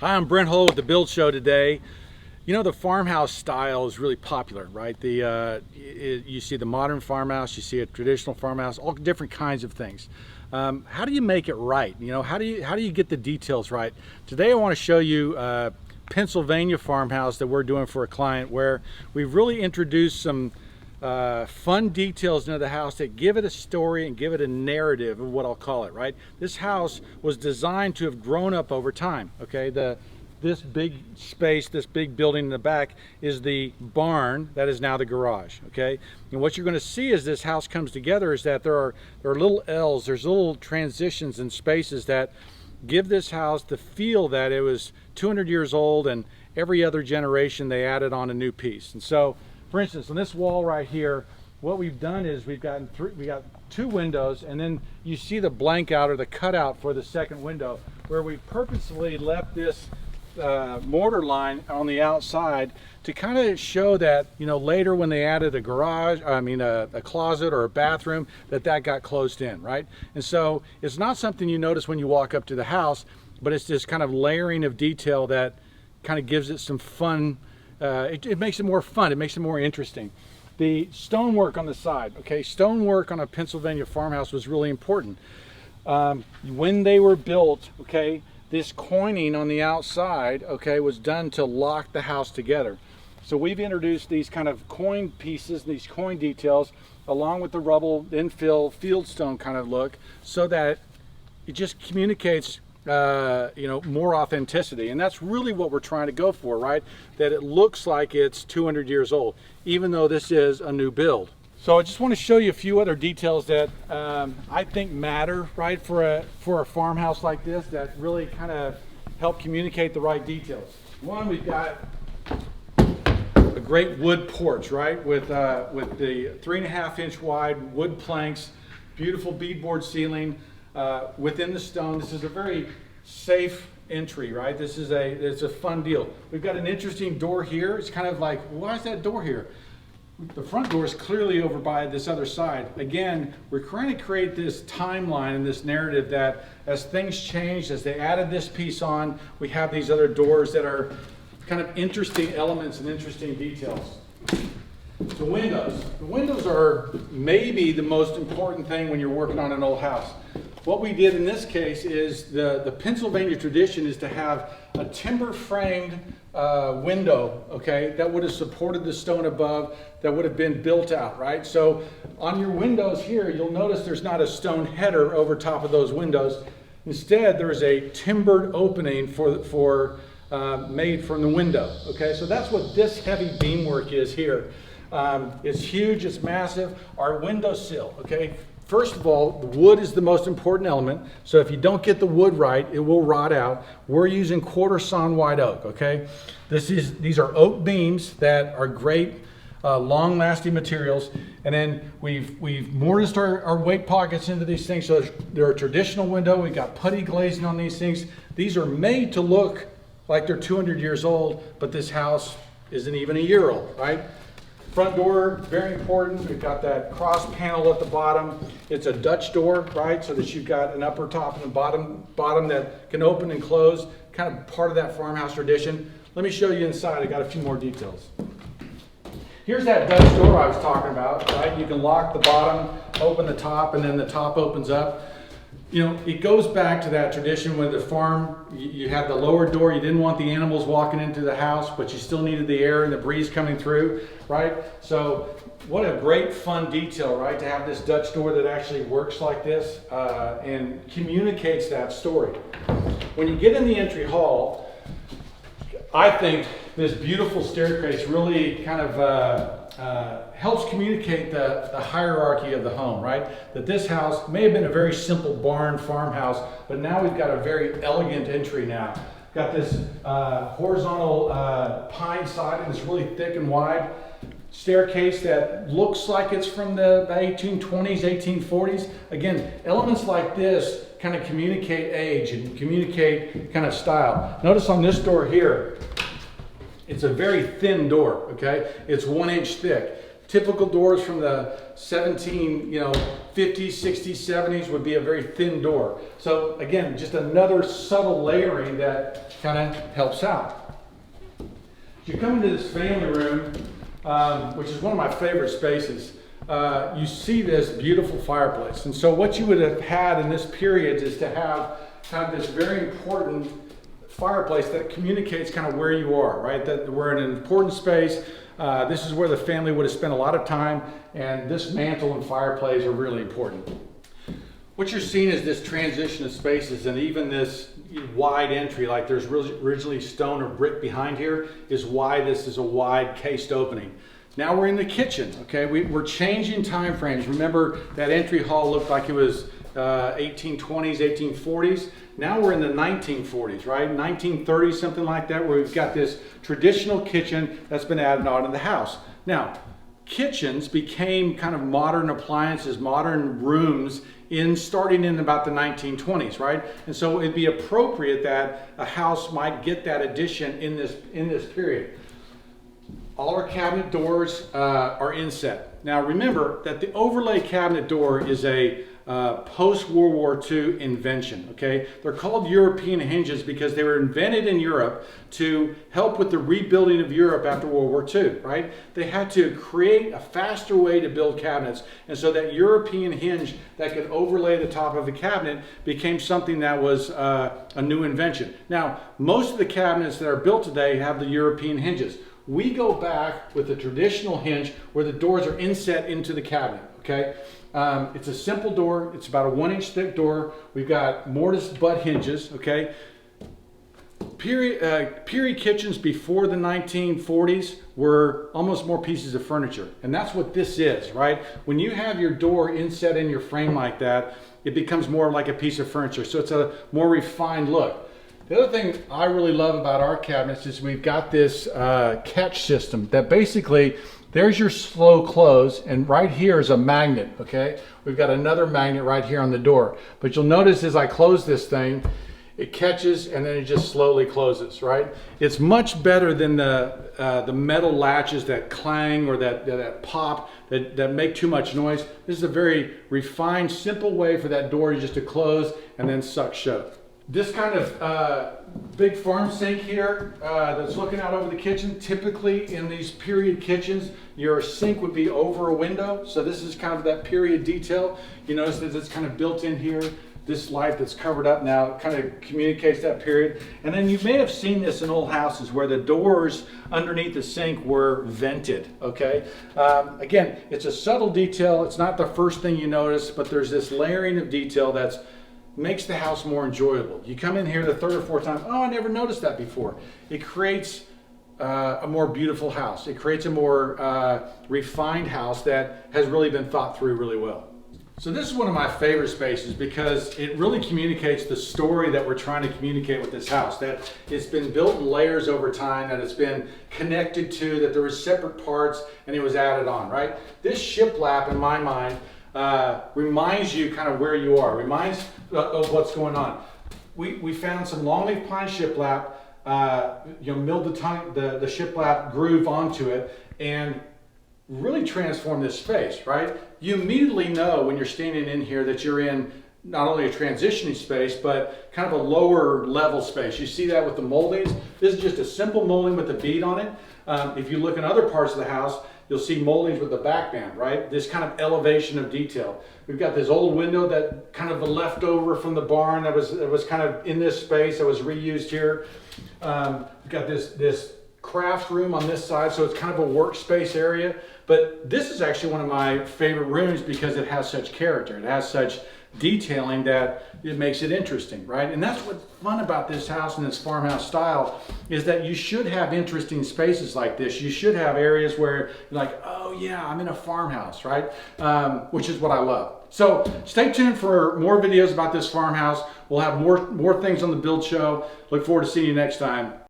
Hi, I'm Brent with the Build Show today. You know, the farmhouse style is really popular, right? You see the modern farmhouse, you see a traditional farmhouse, all different kinds of things. How do you make it right? You know, how do you get the details right? Today I want to show you a Pennsylvania farmhouse that we're doing for a client where we've really introduced some fun details into the house that give it a story and give it a narrative of what I'll call it, right? This house was designed to have grown up over time, okay? This big space, this big building in the back is the barn that is now the garage, okay? And what you're going to see as this house comes together is that there are little L's, there's little transitions and spaces that give this house the feel that it was 200 years old, and every other generation they added on a new piece. And so, for instance, on this wall right here, what we've done is we got two windows, and then you see the blank out or the cutout for the second window, where we purposely left this mortar line on the outside to kind of show that, you know, later when they added a garage, a closet or a bathroom, that got closed in, right? And so it's not something you notice when you walk up to the house, but it's this kind of layering of detail that kind of gives it some fun. It makes it more fun, it makes it more interesting. The stonework on the side, okay, stonework on a Pennsylvania farmhouse was really important. When they were built, okay, this coining on the outside, okay, was done to lock the house together. So we've introduced these kind of coin pieces, these coin details, along with the rubble, infill, fieldstone kind of look, so that it just communicates more authenticity. And that's really what we're trying to go for, right? That it looks like it's 200 years old, even though this is a new build. So I just want to show you a few other details that I think matter, right, for a farmhouse like this, that really kind of help communicate the right details. One, we've got a great wood porch, right, with the 3.5-inch wide wood planks, beautiful beadboard ceiling within the stone. This is a very safe entry, right? It's a fun deal. We've got an interesting door here. It's kind of like, why is that door here? The front door is clearly over by this other side. Again, we're trying to create this timeline and this narrative that as things changed, as they added this piece on, we have these other doors that are kind of interesting elements and interesting details. The windows. The windows are maybe the most important thing when you're working on an old house. What we did in this case is the Pennsylvania tradition is to have a timber framed window, okay, that would have supported the stone above, that would have been built out, right? So on your windows here, you'll notice there's not a stone header over top of those windows. Instead, there's a timbered opening made from the window, okay? So that's what this heavy beamwork is here. It's huge, it's massive. Our window sill, okay? First of all, the wood is the most important element. So if you don't get the wood right, it will rot out. We're using quarter sawn white oak, okay? These are oak beams that are great, long-lasting materials. And then we've mortised our weight pockets into these things. So they're a traditional window. We've got putty glazing on these things. These are made to look like they're 200 years old, but this house isn't even a year old, right? Front door, very important. We've got that cross panel at the bottom. It's a Dutch door, right? So that you've got an upper top and a bottom that can open and close, kind of part of that farmhouse tradition. Let me show you inside. I got a few more details. Here's that Dutch door I was talking about, right? You can lock the bottom, open the top, and then the top opens up. You know, it goes back to that tradition when the farm, you had the lower door, you didn't want the animals walking into the house, but you still needed the air and the breeze coming through, right? So what a great fun detail, right? To have this Dutch door that actually works like this and communicates that story. When you get in the entry hall, I think this beautiful staircase really kind of helps communicate the hierarchy of the home, right? That this house may have been a very simple barn farmhouse, but now we've got a very elegant entry now. Got this horizontal pine siding that's really thick and wide. Staircase that looks like it's from the 1820s, 1840s. Again, elements like this kind of communicate age and communicate kind of style. Notice on this door here, it's a very thin door, okay? It's 1 inch thick. Typical doors from the 50s, 60s, 70s would be a very thin door. So again, just another subtle layering that kind of helps out. You come into this family room, which is one of my favorite spaces. You see this beautiful fireplace. And so what you would have had in this period is to have kind of this very important fireplace that communicates kind of where you are, right? That we're in an important space. This is where the family would have spent a lot of time, and this mantle and fireplace are really important. What you're seeing is this transition of spaces, and even this wide entry, like there's originally stone or brick behind here, is why this is a wide cased opening. Now we're in the kitchen, okay? We're changing time frames. Remember that entry hall looked like it was 1820s, 1840s. Now we're in the 1940s, right? 1930s, something like that, where we've got this traditional kitchen that's been added on to the house. Now, kitchens became kind of modern appliances, modern rooms starting in about the 1920s, right? And so it'd be appropriate that a house might get that addition in this period. All our cabinet doors are inset. Now remember that the overlay cabinet door is a post-World War II invention, okay? They're called European hinges because they were invented in Europe to help with the rebuilding of Europe after World War II, right? They had to create a faster way to build cabinets, and so that European hinge that could overlay the top of the cabinet became something that was a new invention. Now, most of the cabinets that are built today have the European hinges. We go back with the traditional hinge where the doors are inset into the cabinet, okay? It's a simple door. It's about a 1-inch thick door. We've got mortise butt hinges, okay? Period kitchens before the 1940s were almost more pieces of furniture. And that's what this is, right? When you have your door inset in your frame like that, it becomes more like a piece of furniture. So it's a more refined look. The other thing I really love about our cabinets is we've got this catch system that basically, there's your slow close, and right here is a magnet, okay? We've got another magnet right here on the door. But you'll notice as I close this thing, it catches and then it just slowly closes, right? It's much better than the metal latches that clang or that pop, that make too much noise. This is a very refined, simple way for that door just to close and then suck shut. This kind of big farm sink here that's looking out over the kitchen, typically in these period kitchens, your sink would be over a window. So this is kind of that period detail. You notice that it's kind of built in here. This light that's covered up now kind of communicates that period. And then you may have seen this in old houses where the doors underneath the sink were vented, okay? Again, it's a subtle detail. It's not the first thing you notice, but there's this layering of detail that makes the house more enjoyable. You come in here the third or fourth time, oh, I never noticed that before. It creates a more beautiful house. It creates a more refined house that has really been thought through really well. So this is one of my favorite spaces because it really communicates the story that we're trying to communicate with this house, that it's been built in layers over time, that it's been connected to, that there were separate parts and it was added on, right? This shiplap, in my mind, reminds you kind of where you are, reminds of what's going on. We found some longleaf pine shiplap, milled the shiplap groove onto it and really transform this space, right? You immediately know when you're standing in here that you're in not only a transitioning space, but kind of a lower level space. You see that with the moldings. This is just a simple molding with a bead on it. If you look in other parts of the house, you'll see moldings with the back band, right? This kind of elevation of detail. We've got this old window that kind of the leftover from the barn that was kind of in this space that was reused here. We've got this craft room on this side, so it's kind of a workspace area. But this is actually one of my favorite rooms because it has such character. It has such detailing that it makes it interesting, right? And that's what's fun about this house and this farmhouse style is that you should have interesting spaces like this. You should have areas where you're like, oh yeah, I'm in a farmhouse, right? Which is what I love. So stay tuned for more videos about this farmhouse. We'll have more things on the build show. Look forward to seeing you next time.